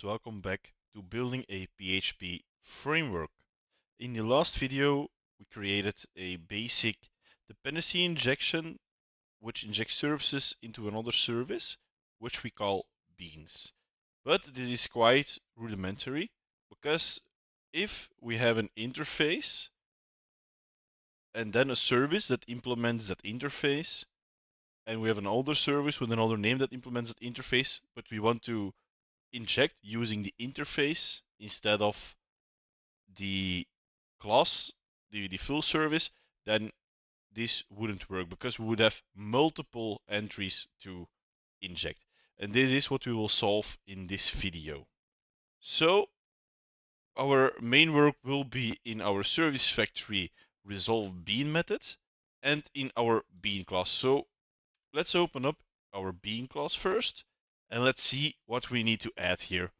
welcome back to building a PHP framework. In the last video, we created a basic dependency injection which injects services into another service, which we call beans. But this is quite rudimentary because if we have an interface and then a service that implements that interface, and we have another service with another name that implements that interface, but we want to inject using the interface instead of the class, the full service, then this wouldn't work because we would have multiple entries to inject. And this is what we will solve in this video. So our main work will be in our service factory resolve bean method and in our bean class. So let's open up our bean class first and let's see what we need to add here.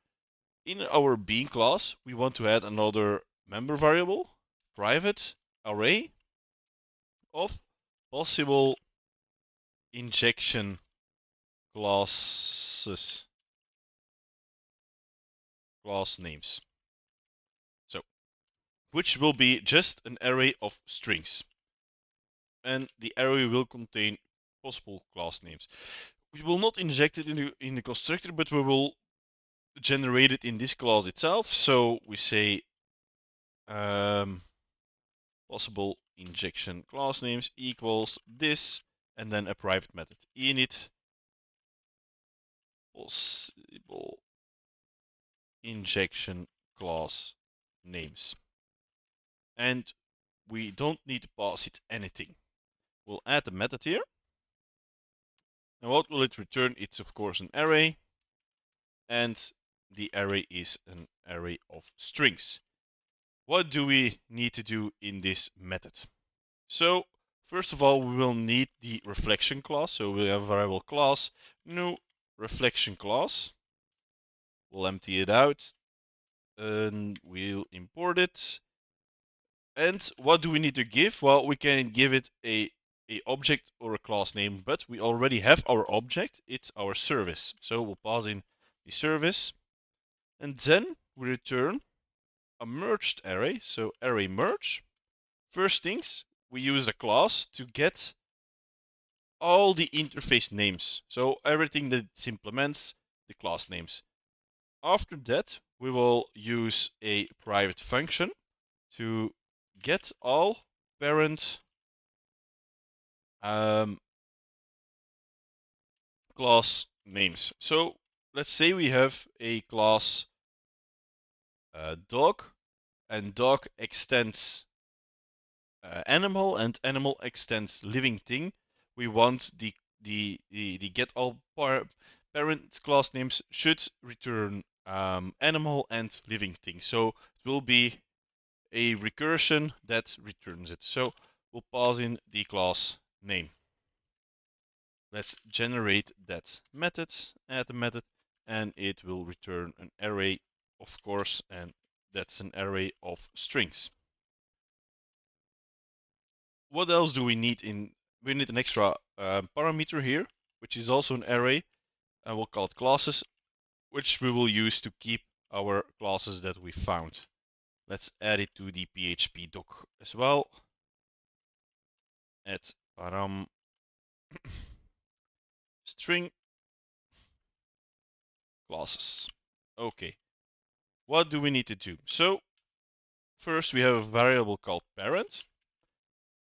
In our bean class, we want to add another member variable, private array of possible injection classes, class names. So, which will be just an array of strings. And the array will contain possible class names. We will not inject it in the constructor, but we will generate it in this class itself. So we say possible injection class names equals this, and then a private method init possible injection class names. And we don't need to pass it anything. We'll add the method here. And what will it return? It's of course an array, and the array is an array of strings. What do we need to do in this method? So first of all, we will need the reflection class. So we have a variable class, new reflection class. We'll empty it out and we'll import it. And what do we need to give? Well, we can give it a object or a class name, but we already have our object. It's our service. So we'll pass in the service, and then we return a merged array. So array merge. First things, we use a class to get all the interface names. So everything that implements the class names. After that, we will use a private function to get all parent class names. So let's say we have a class dog, and dog extends animal, and animal extends living thing. We want the get all parent class names should return animal and living thing. So it will be a recursion that returns it. So we'll pass in the class name. Let's generate that method, add the method, and it will return an array, of course, and that's an array of strings. What else do we need we need an extra parameter here, which is also an array, and we'll call it classes, which we will use to keep our classes that we found. Let's add it to the PHP doc as well. Add param string classes. Okay, what do we need to do? So first we have a variable called parent,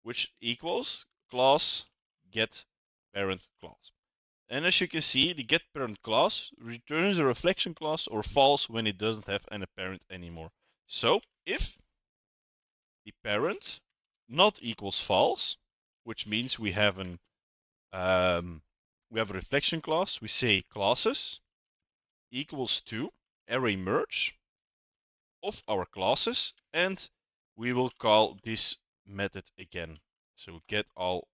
which equals class get parent class. And as you can see, the get parent class returns a reflection class or false when it doesn't have an parent anymore. So if the parent not equals false, which means we have a reflection class, we say classes equals to array merge of our classes, and we will call this method again. So get all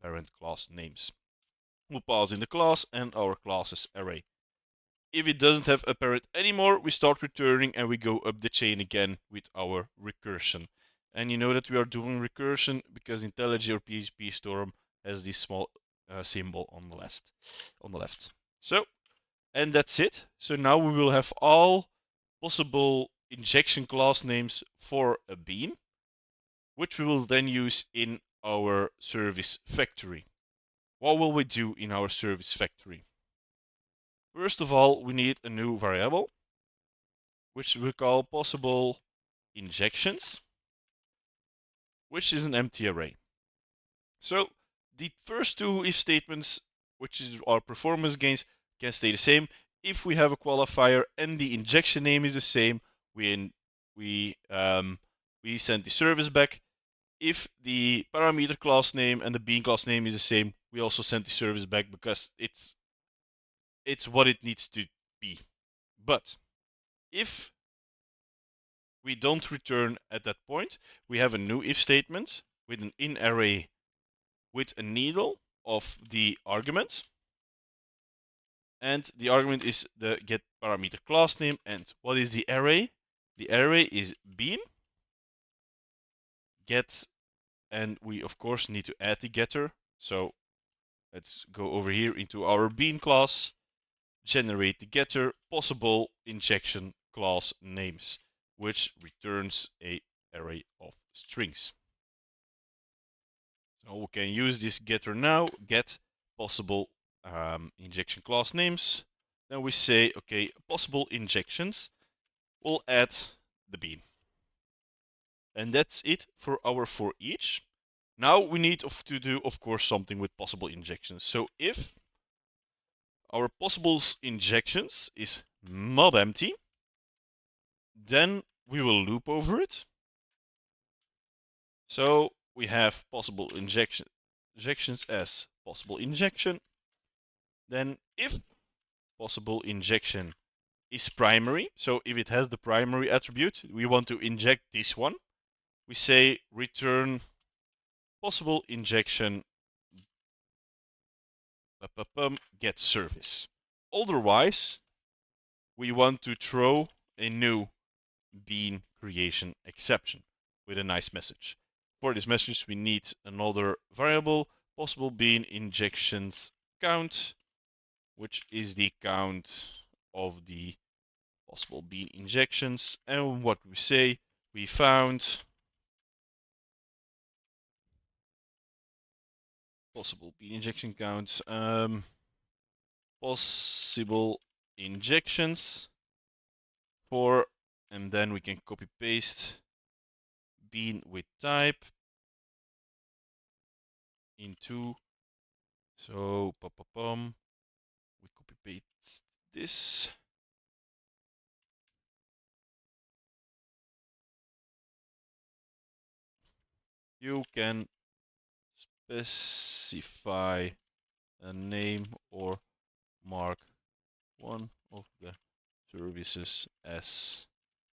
parent class names. We'll pass in the class and our classes array. If it doesn't have a parent anymore, we start returning and we go up the chain again with our recursion. And you know that we are doing recursion because IntelliJ or PHP Storm has this small symbol on the left. So, And that's it. So now we will have all possible injection class names for a bean, which we will then use in our service factory. What will we do in our service factory? First of all, we need a new variable, which we call possible injections, which is an empty array. So the first two if statements, which is our performance gains, can stay the same. If we have a qualifier and the injection name is the same, we send the service back. If the parameter class name and the bean class name is the same, we also send the service back because it's what it needs to be. But if we don't return at that point, we have a new if statement with an in array with a needle of the argument. And the argument is the get parameter class name. And what is the array? The array is bean get, and we of course need to add the getter. So let's go over here into our bean class, generate the getter possible injection class names, which returns a array of strings. So we can use this getter now, get possible injection class names. Then we say, okay, possible injections, we'll add the bean. And that's it for our for each. Now we need to do, of course, something with possible injections. So if our possible injections is not empty, then we will loop over it. So we have possible injections as possible injection. Then if possible injection is primary, so if it has the primary attribute, we want to inject this one, we say return possible injection get service. Otherwise, we want to throw a new bean creation exception with a nice message. For this message, we need another variable, possible bean injections count, which is the count of the possible bean injections. And what we say, we found possible bean injection counts, possible injections for, and then we can copy paste bean with type into, so we copy paste this. You can specify a name or mark one of the services as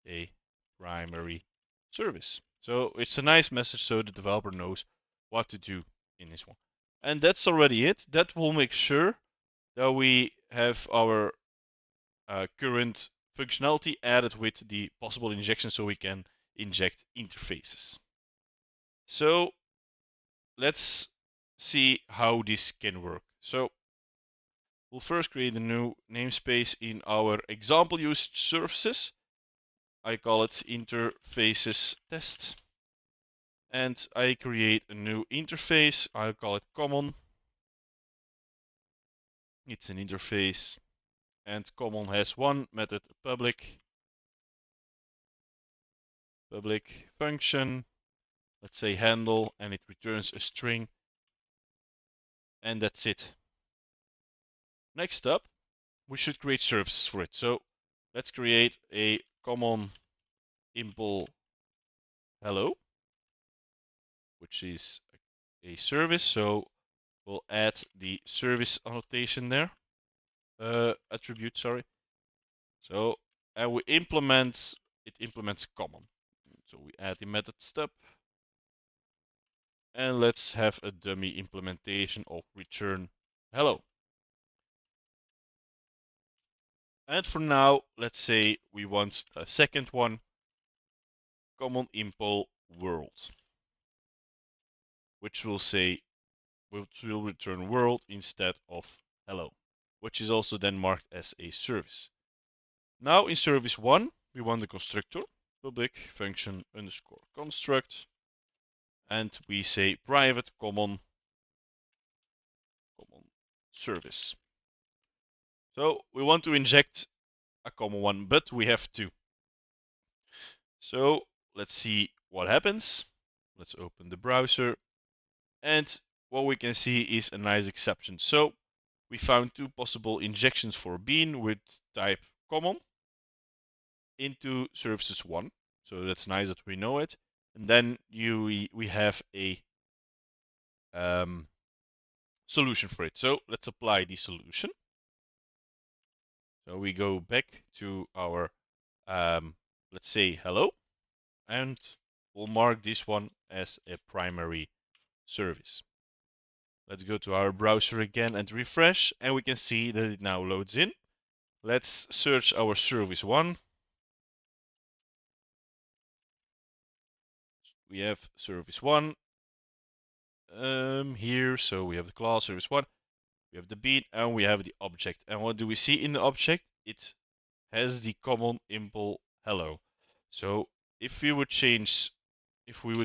a primary service. So it's a nice message so the developer knows what to do in this one. And that's already it. That will make sure that we have our current functionality added with the possible injection so we can inject interfaces. So let's see how this can work. So we'll first create a new namespace in our example usage services. I call it interfaces test. And I create a new interface. I'll call it common. It's an interface. And common has one method, public function. Let's say handle, and it returns a string. And that's it. Next up, we should create services for it. So let's create a common impl hello, which is a service. So we'll add the service annotation there, attribute, sorry. So, and it implements common. So we add the method stub. And let's have a dummy implementation of return hello. And for now, let's say we want a second one, common impl world, which will return world instead of hello. which is also then marked as a service. Now in service 1, we want the constructor, public function underscore construct, and we say private common service. So we want to inject a common one, but we have two. So let's see what happens. Let's open the browser, and what we can see is a nice exception. So we found two possible injections for bean with type common into services 1. So that's nice that we know it. And then we have a solution for it. So let's apply the solution. So we go back to our, let's say hello, and we'll mark this one as a primary service. Let's go to our browser again and refresh, and we can see that it now loads in. Let's search our service 1. We have service 1 here, so we have the class service 1, we have the bean, and we have the object. And what do we see in the object? It has the common impl hello. So if we would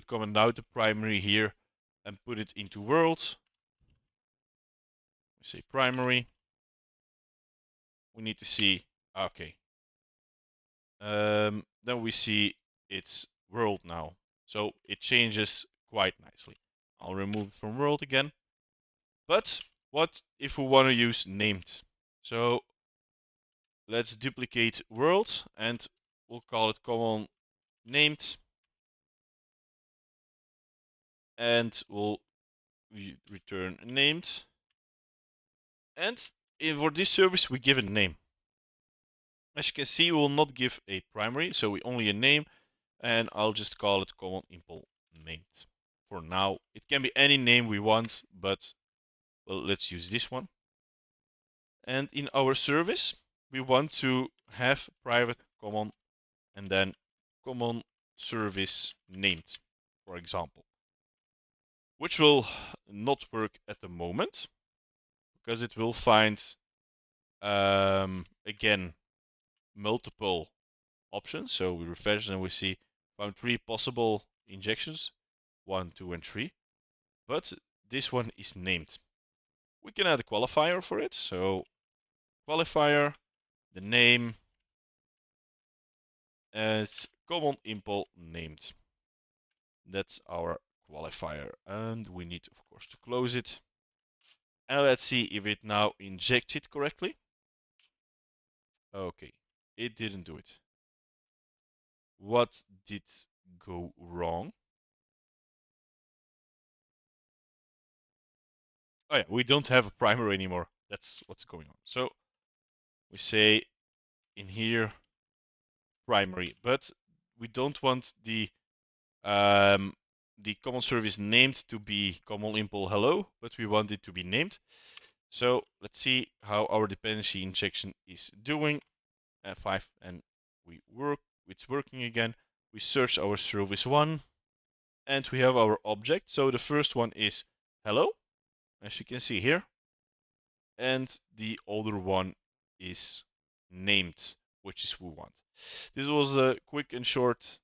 comment out the primary here and put it into world, we say primary, we need to see, okay. Then we see it's world now. So it changes quite nicely. I'll remove it from world again. But what if we want to use named? So let's duplicate world and we'll call it common named. And we'll return named. And for this service, we give it a name. As you can see, we will not give a primary, so we only a name, and I'll just call it common impl named. For now, it can be any name we want, but well, let's use this one. And in our service, we want to have private common and then common service named, for example, which will not work at the moment because it will find again multiple options. So we refresh and we see found 3 possible injections, 1, 2, and 3. But this one is named. We can add a qualifier for it. So qualifier, the name as common impl named. That's our qualifier. And we need, of course, to close it. And let's see if it now injects it correctly. Okay, it didn't do it. What did go wrong? Oh yeah, we don't have a primary anymore. That's what's going on. So we say in here primary, but we don't want the common service named to be common impl hello, but we want it to be named. So let's see how our dependency injection is doing. F5, and it's working again. We search our service 1, and we have our object. So the first one is hello, as you can see here, and the other one is named, which is we want. This was a quick and short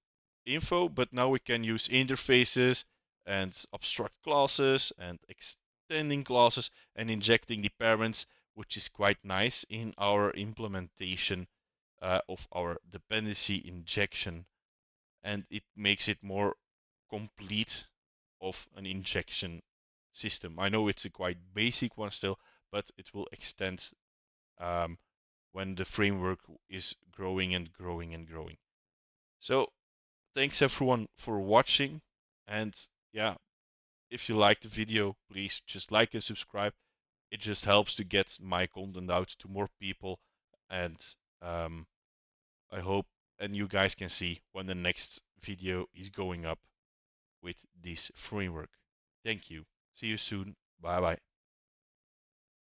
info, but now we can use interfaces and abstract classes and extending classes and injecting the parents, which is quite nice in our implementation of our dependency injection, and it makes it more complete of an injection system. I know it's a quite basic one still, but it will extend when the framework is growing and growing and growing. So thanks everyone for watching, and yeah, if you like the video, please just like and subscribe. It just helps to get my content out to more people, and I hope and you guys can see when the next video is going up with this framework. Thank you. See you soon. Bye bye.